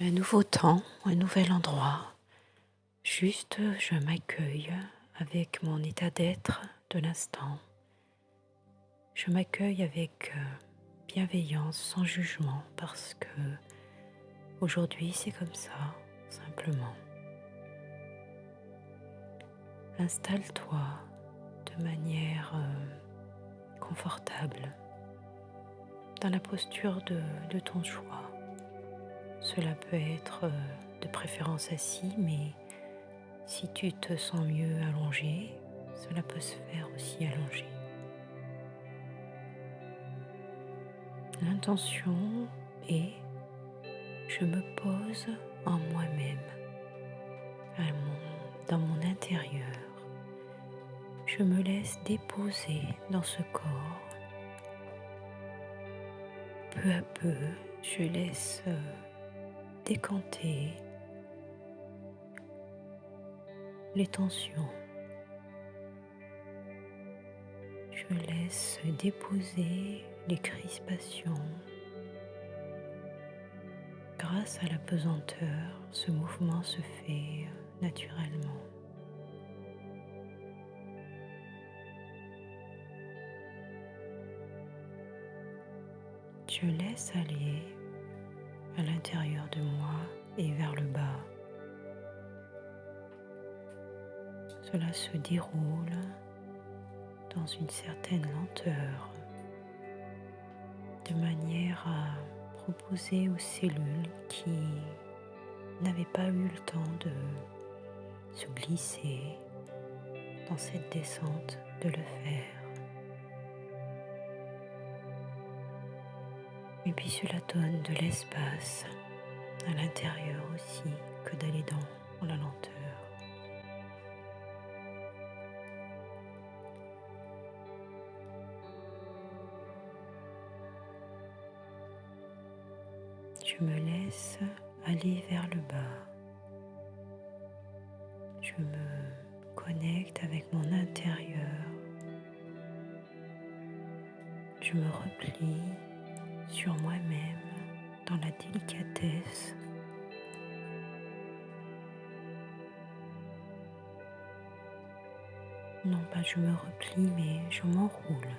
Un nouveau temps, un nouvel endroit. Juste, je m'accueille avec mon état d'être de l'instant. Je m'accueille avec bienveillance, sans jugement, parce que aujourd'hui c'est comme ça, simplement. Installe-toi de manière confortable dans la posture de ton choix. Cela peut être de préférence assis, mais si tu te sens mieux allongé, cela peut se faire aussi allongé. L'intention est je me pose en moi-même, dans mon intérieur. Je me laisse déposer dans ce corps. Peu à peu, je laisse décanter les tensions. Je laisse déposer les crispations. Grâce à la pesanteur, ce mouvement se fait naturellement. Je laisse aller à l'intérieur de moi et vers le bas. Cela se déroule dans une certaine lenteur, de manière à proposer aux cellules qui n'avaient pas eu le temps de se glisser dans cette descente de le faire. Et puis cela donne de l'espace à l'intérieur aussi que d'aller dans la lenteur. Je me laisse aller vers le bas. Je me connecte avec mon intérieur. Je me replie sur moi-même dans la délicatesse. Non pas je me replie, mais je m'enroule.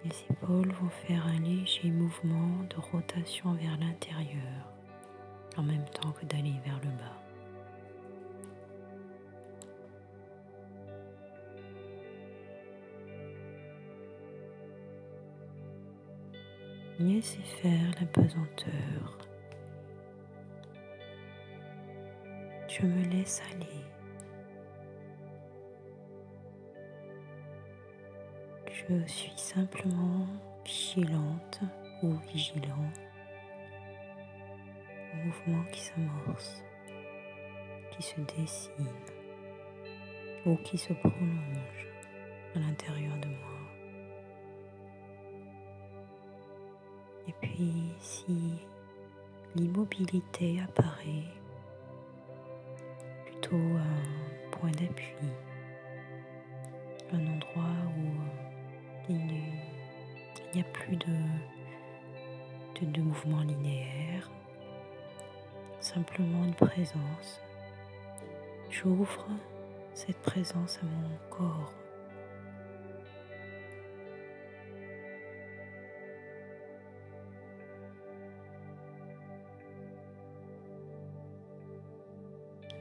Les épaules vont faire un léger mouvement de rotation vers l'intérieur, en même temps que d'aller vers le bas. Laissez faire la pesanteur. Je me laisse aller. Je suis simplement vigilante ou vigilant au mouvement qui s'amorce, qui se dessine ou qui se prolonge à l'intérieur de moi. Et puis si l'immobilité apparaît, plutôt un point d'appui, un endroit où il n'y a plus de mouvement linéaire, simplement une présence. J'ouvre cette présence à mon corps.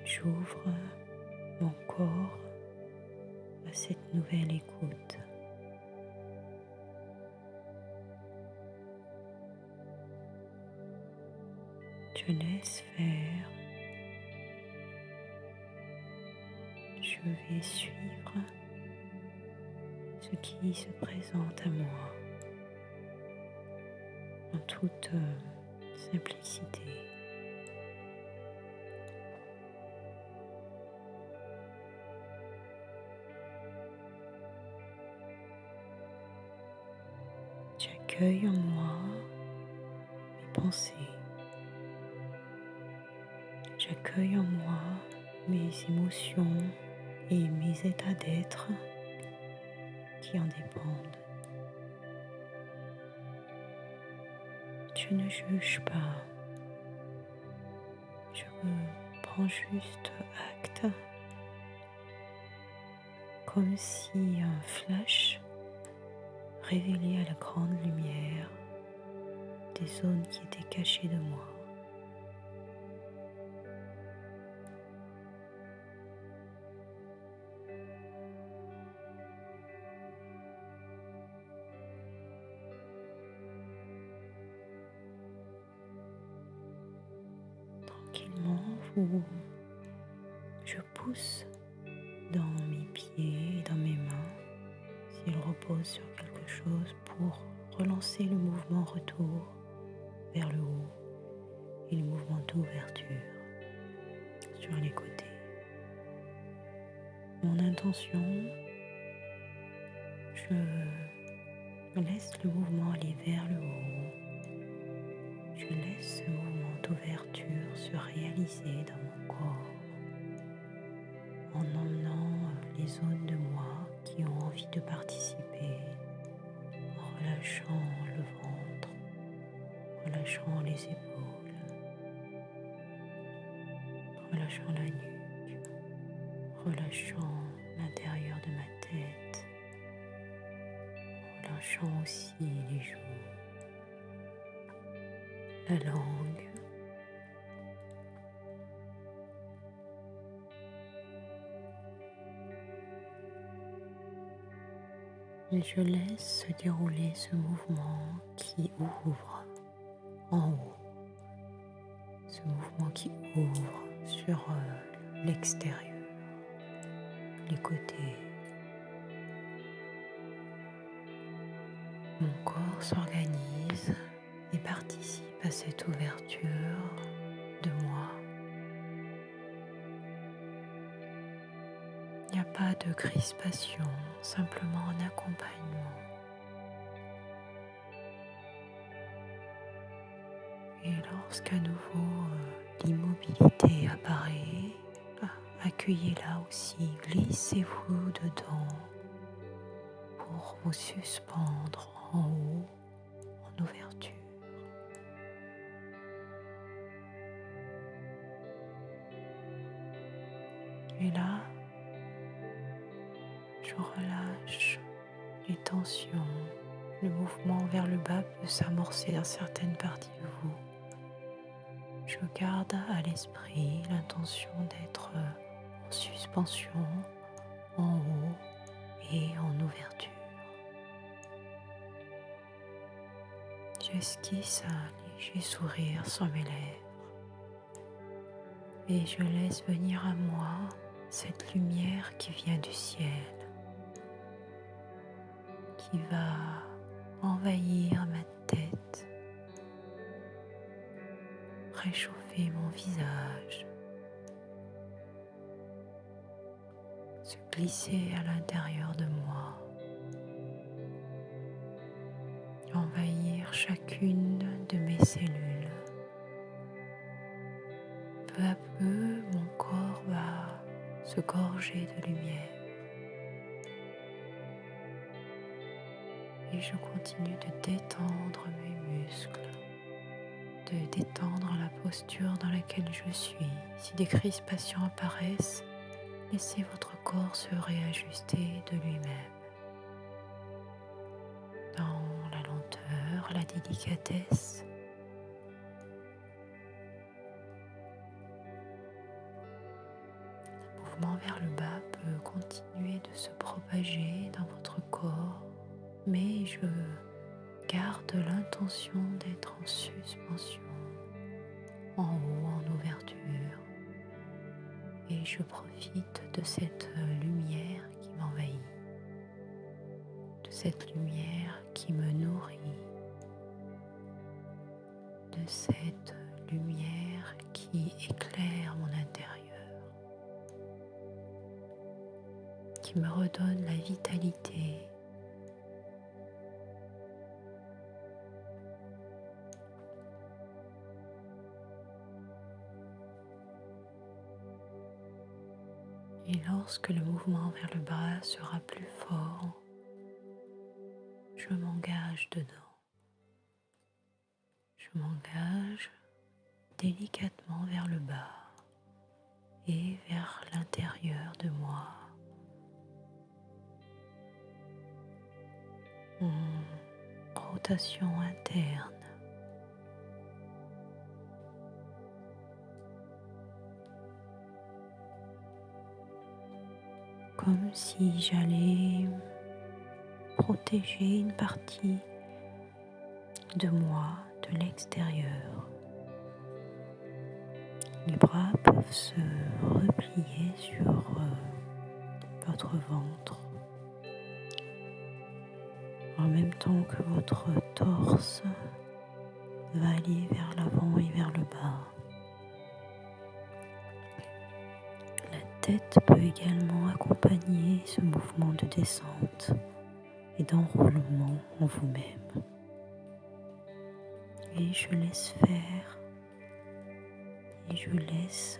J'ouvre mon corps à cette nouvelle écoute. Je laisse faire. Je vais suivre ce qui se présente à moi en toute simplicité. J'accueille en moi mes pensées. J'accueille en moi mes émotions et mes états d'être qui qui en dépendent. Je ne juge pas, je prends juste acte, comme si un flash révélait à la grande lumière des zones qui étaient cachées de moi. Tranquillement, je pousse dans mes pieds et dans mes mains, s'ils reposent sur quelque chose, pour relancer le mouvement retour vers le haut et le mouvement d'ouverture sur les côtés. Mon intention, je laisse le mouvement aller vers le haut. Je laisse ce mouvement d'ouverture se réaliser dans mon corps en emmenant les zones de moi qui ont envie de participer, en relâchant le ventre, relâchant les épaules, relâchant la nuque, relâchant l'intérieur de ma tête, relâchant aussi les joues, la langue, et je laisse se dérouler ce mouvement qui ouvre en haut, ce mouvement qui ouvre sur l'extérieur, les côtés. Mon corps s'organise et participe à cette ouverture de moi. Il n'y a pas de crispation, simplement un accompagnement. Et lorsqu'à nouveau l'immobilité apparaît, accueillez-la aussi, glissez-vous dedans pour vous suspendre en haut, en ouverture. Et là, je relâche les tensions. Le mouvement vers le bas peut s'amorcer dans certaines parties de vous. Je garde à l'esprit l'intention d'être en suspension, en haut et en ouverture. J'esquisse un léger sourire sur mes lèvres et je laisse venir à moi cette lumière qui vient du ciel, qui va envahir ma tête, réchauffer mon visage, se glisser à l'intérieur de moi, envahir chacune de mes cellules. Peu à peu, mon corps va se gorger de lumière. Et je continue de détendre mes muscles, de détendre la posture dans laquelle je suis. Si des crispations apparaissent, laissez votre corps se réajuster de lui-même. Dans la lenteur, la délicatesse, le mouvement vers le bas peut continuer de se propager dans votre corps, mais je garde l'intention d'être en suspension, en haut, en ouverture, et je profite de cette lumière qui m'envahit, de cette lumière qui me nourrit, de cette lumière qui éclaire mon intérieur, qui me redonne la vitalité. Et lorsque le mouvement vers le bas sera plus fort, je m'engage dedans. Je m'engage délicatement vers le bas et vers l'intérieur de moi. En rotation interne. Comme si j'allais protéger une partie de moi de l'extérieur. Les bras peuvent se replier sur votre ventre en même temps que votre torse va aller vers l'avant et vers le bas. La tête peut également accompagner ce mouvement de descente et d'enroulement en vous-même. Et je laisse faire et je laisse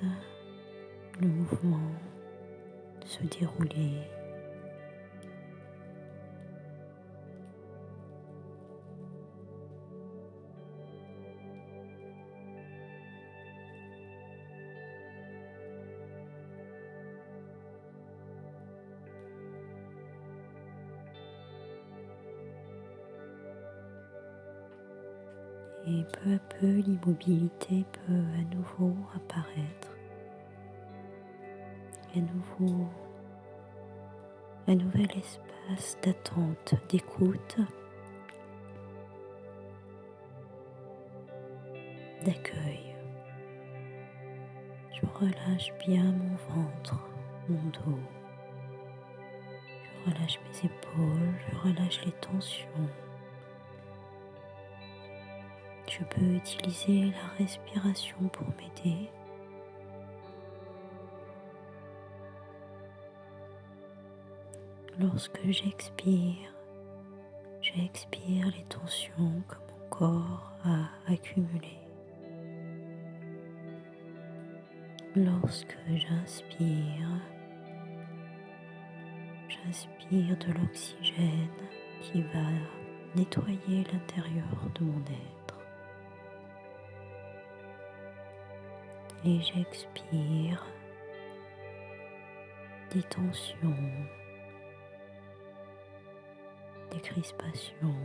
le mouvement se dérouler. Et peu à peu, l'immobilité peut à nouveau apparaître. Un nouvel espace d'attente, d'écoute, d'accueil. Je relâche bien mon ventre, mon dos. Je relâche mes épaules, je relâche les tensions. Je peux utiliser la respiration pour m'aider. Lorsque j'expire les tensions que mon corps a accumulées. Lorsque j'inspire de l'oxygène qui va nettoyer l'intérieur de mon être. Et j'expire des tensions, des crispations.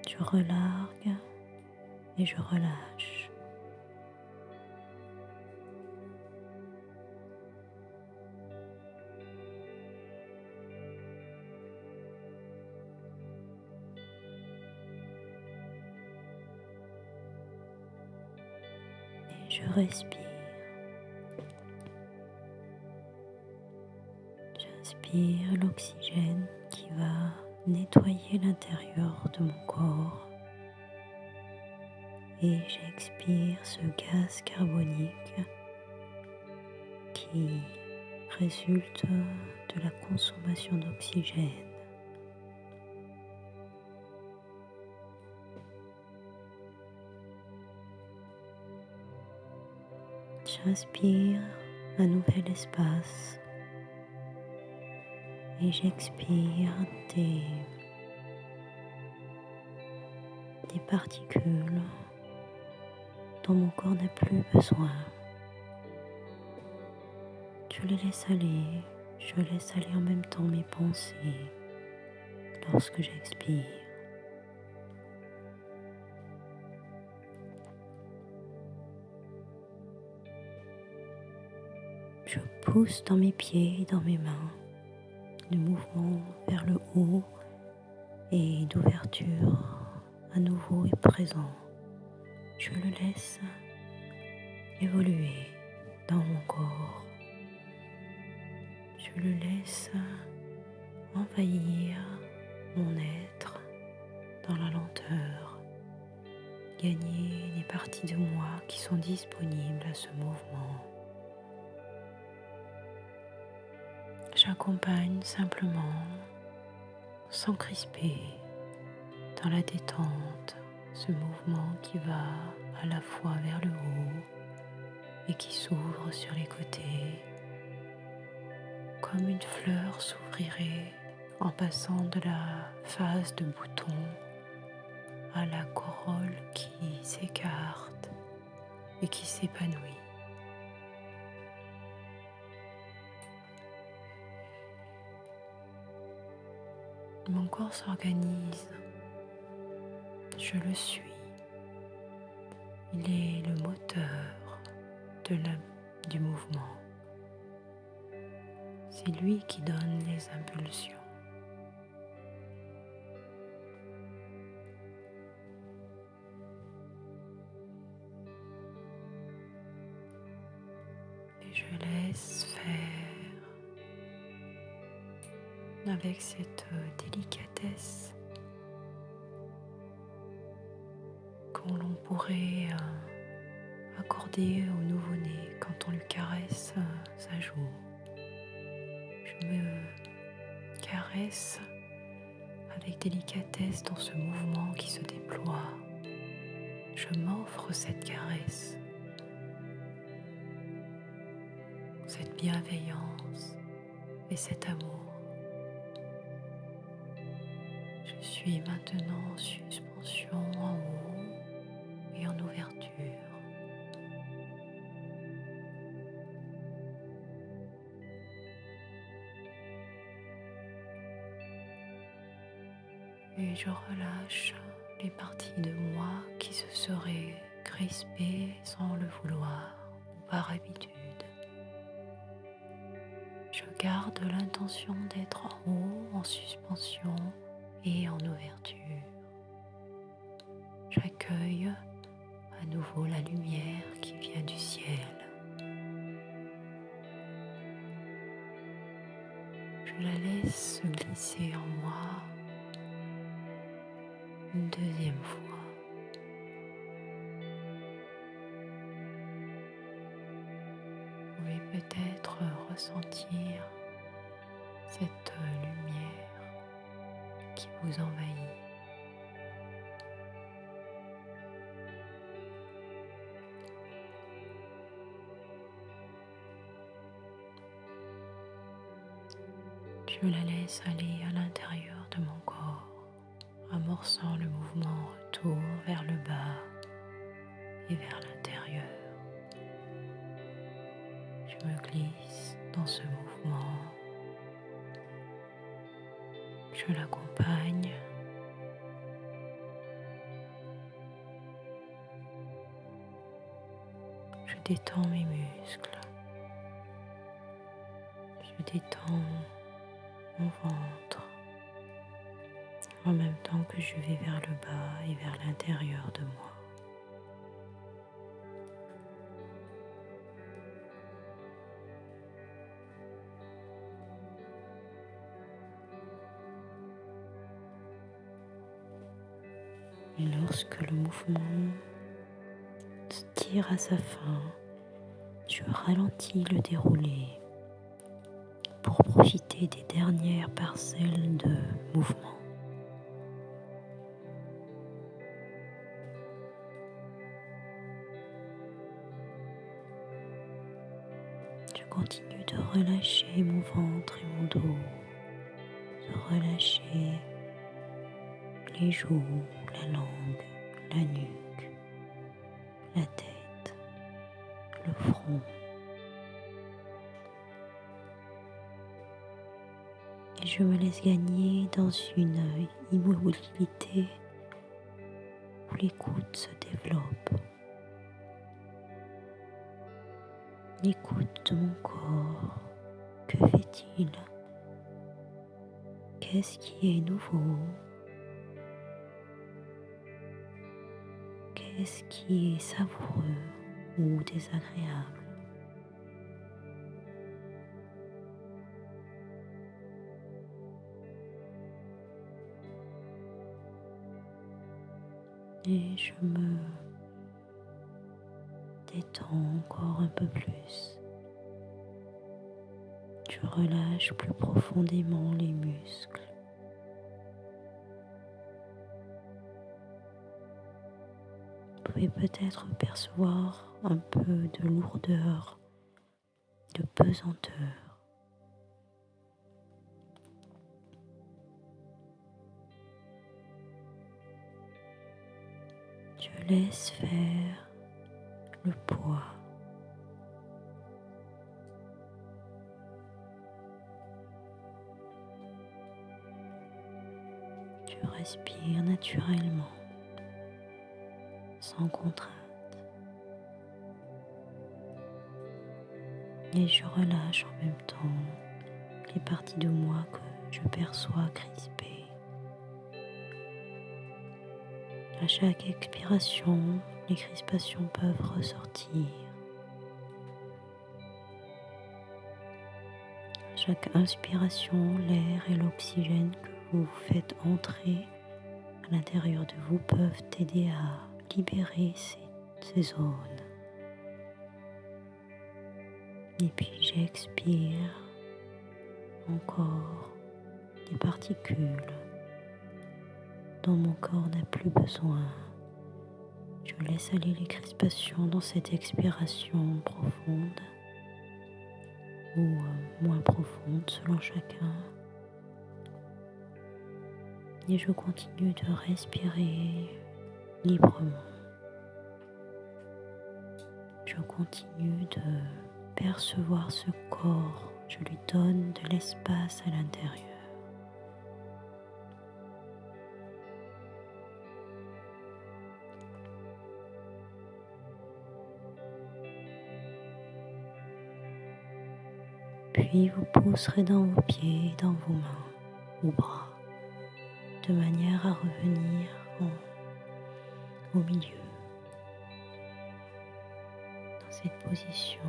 Je relargue et je relâche. Et je respire. J'inspire l'oxygène qui va nettoyer l'intérieur de mon corps et j'expire ce gaz carbonique qui résulte de la consommation d'oxygène. J'inspire un nouvel espace et j'expire des particules dont mon corps n'a plus besoin. Je les laisse aller, je laisse aller en même temps mes pensées lorsque j'expire. Je pousse dans mes pieds et dans mes mains le mouvement vers le haut et d'ouverture à nouveau est présent. Je le laisse évoluer dans mon corps. Je le laisse envahir mon être dans la lenteur, gagner les parties de moi qui sont disponibles à ce mouvement. J'accompagne simplement, sans crisper, dans la détente, ce mouvement qui va à la fois vers le haut et qui s'ouvre sur les côtés, comme une fleur s'ouvrirait en passant de la phase de bouton à la corolle qui s'écarte et qui s'épanouit. Mon corps s'organise, je le suis. Il est le moteur du mouvement. C'est lui qui donne les impulsions. Et je laisse faire avec cette délicatesse qu'on l'on pourrait accorder au nouveau-né quand on lui caresse sa joue. Je me caresse avec délicatesse dans ce mouvement qui se déploie. Je m'offre cette caresse, cette bienveillance et cet amour. Je suis maintenant en suspension en haut et en ouverture. Et je relâche les parties de moi qui se seraient crispées sans le vouloir ou par habitude. Je garde l'intention d'être en haut, en suspension et en ouverture. J'accueille à nouveau la lumière qui vient du ciel. Je la laisse se glisser en moi une deuxième fois. Vous pouvez peut-être ressentir cette lumière qui vous envahit. Je la laisse aller à l'intérieur de mon corps, amorçant le mouvement en retour vers le bas et vers l'intérieur. Je me glisse dans ce mouvement. Je l'accompagne. Je détends mes muscles. Je détends mon ventre en même temps que je vais vers le bas et vers l'intérieur de moi. Et lorsque le mouvement se tire à sa fin, je ralentis le déroulé pour profiter des dernières parcelles de mouvement. Je continue de relâcher mon ventre et mon dos, de relâcher les joues, la langue, la nuque, la tête, le front. Et je me laisse gagner dans une immobilité où l'écoute se développe. L'écoute de mon corps. Que fait-il? Qu'est-ce qui est nouveau? Qu'est-ce qui est savoureux ou désagréable? Et je me détends encore un peu plus. Je relâche plus profondément les muscles. Vous pouvez peut-être percevoir un peu de lourdeur, de pesanteur. Je laisse faire le poids. Je respire naturellement, sans contrainte. Et je relâche en même temps les parties de moi que je perçois crispées. À chaque expiration, les crispations peuvent ressortir. À chaque inspiration, l'air et l'oxygène que vous faites entrer à l'intérieur de vous peuvent aider à libérer ces zones. Et puis j'expire encore des particules dont mon corps n'a plus besoin. Je laisse aller les crispations dans cette expiration profonde ou moins profonde selon chacun. Et je continue de respirer librement. Je continue de percevoir ce corps. Je lui donne de l'espace à l'intérieur. Puis vous pousserez dans vos pieds, dans vos mains ou bras, de manière à revenir au milieu, dans cette position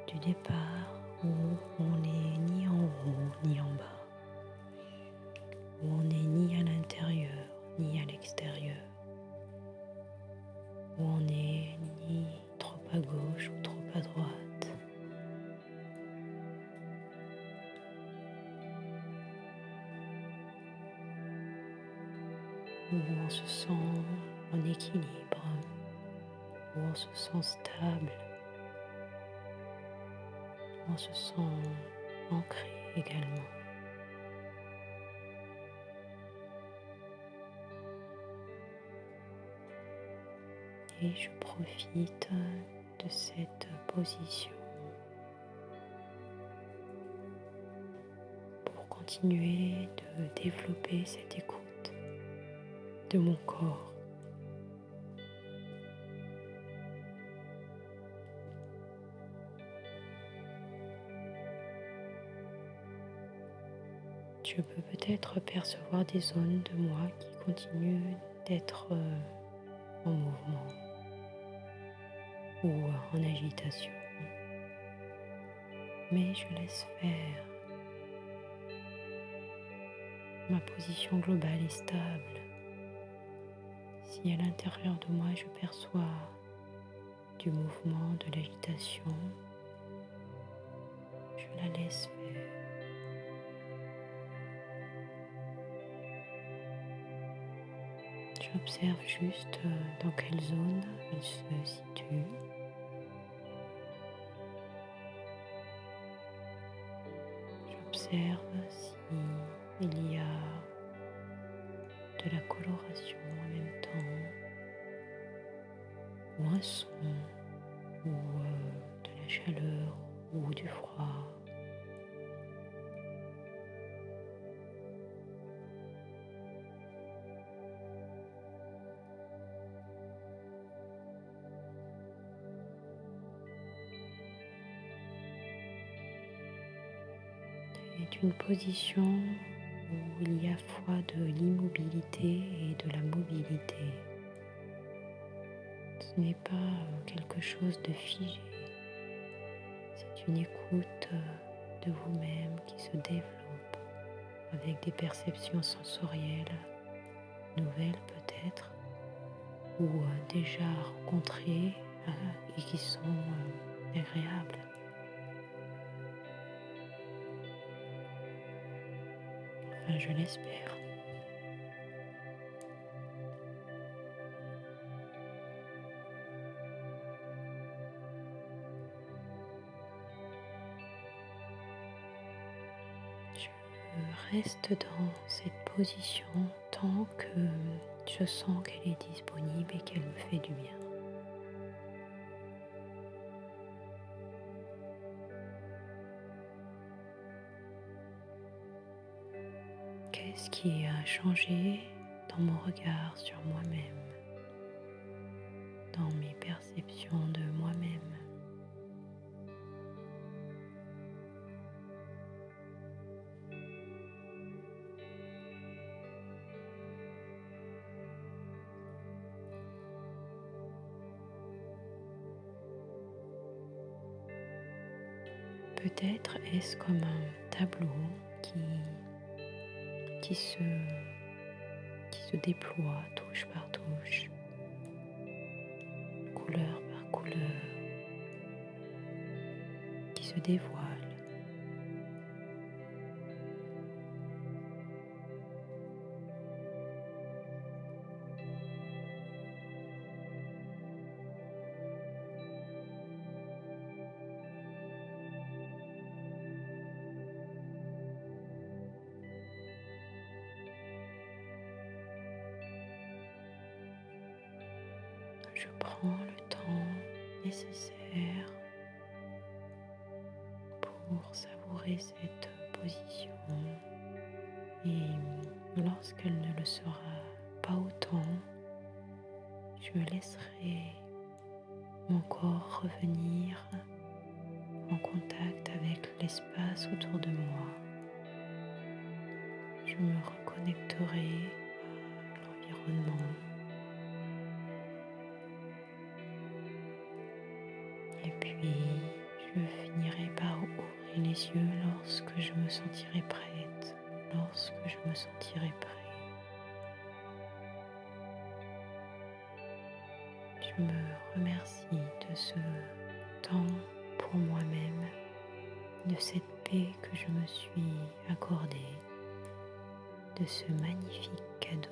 du départ où on n'est ni en haut ni en bas, où on n'est ni à l'intérieur ni à l'extérieur, où on n'est ni trop à gauche ou trop à droite. Où on se sent en équilibre, où on se sent stable, où on se sent ancré également. Et je profite de cette position pour continuer de développer cette écoute de mon corps. Je peux peut-être percevoir des zones de moi qui continuent d'être en mouvement ou en agitation, mais je laisse faire. Ma position globale est stable. Si à l'intérieur de moi je perçois du mouvement, de l'agitation, je la laisse faire. J'observe juste dans quelle zone elle se situe. J'observe si il y a de la coloration en même temps, ou un son, ou de la chaleur, ou du froid. C'est une position où il y a à la fois de l'immobilité et de la mobilité. Ce n'est pas quelque chose de figé, c'est une écoute de vous-même qui se développe avec des perceptions sensorielles nouvelles peut-être, ou déjà rencontrées et qui sont agréables. Enfin, je l'espère. Je reste dans cette position tant que Je sens qu'elle est disponible et qu'elle me fait du bien. Qu'est-ce qui a changé dans mon regard sur moi-même, dans mes perceptions de moi-même? Peut-être est-ce comme un tableau qui se, qui se déploie touche par touche, couleur par couleur, qui se dévoile. Je prends le temps nécessaire pour savourer cette position et lorsqu'elle ne le sera pas autant, je laisserai mon corps revenir en contact avec l'espace autour de moi. Je me reconnecterai à l'environnement et puis je finirai par ouvrir les yeux lorsque je me sentirai prête, lorsque je me sentirai prêt. Je me remercie de ce temps pour moi-même, de cette paix que je me suis accordée, de ce magnifique cadeau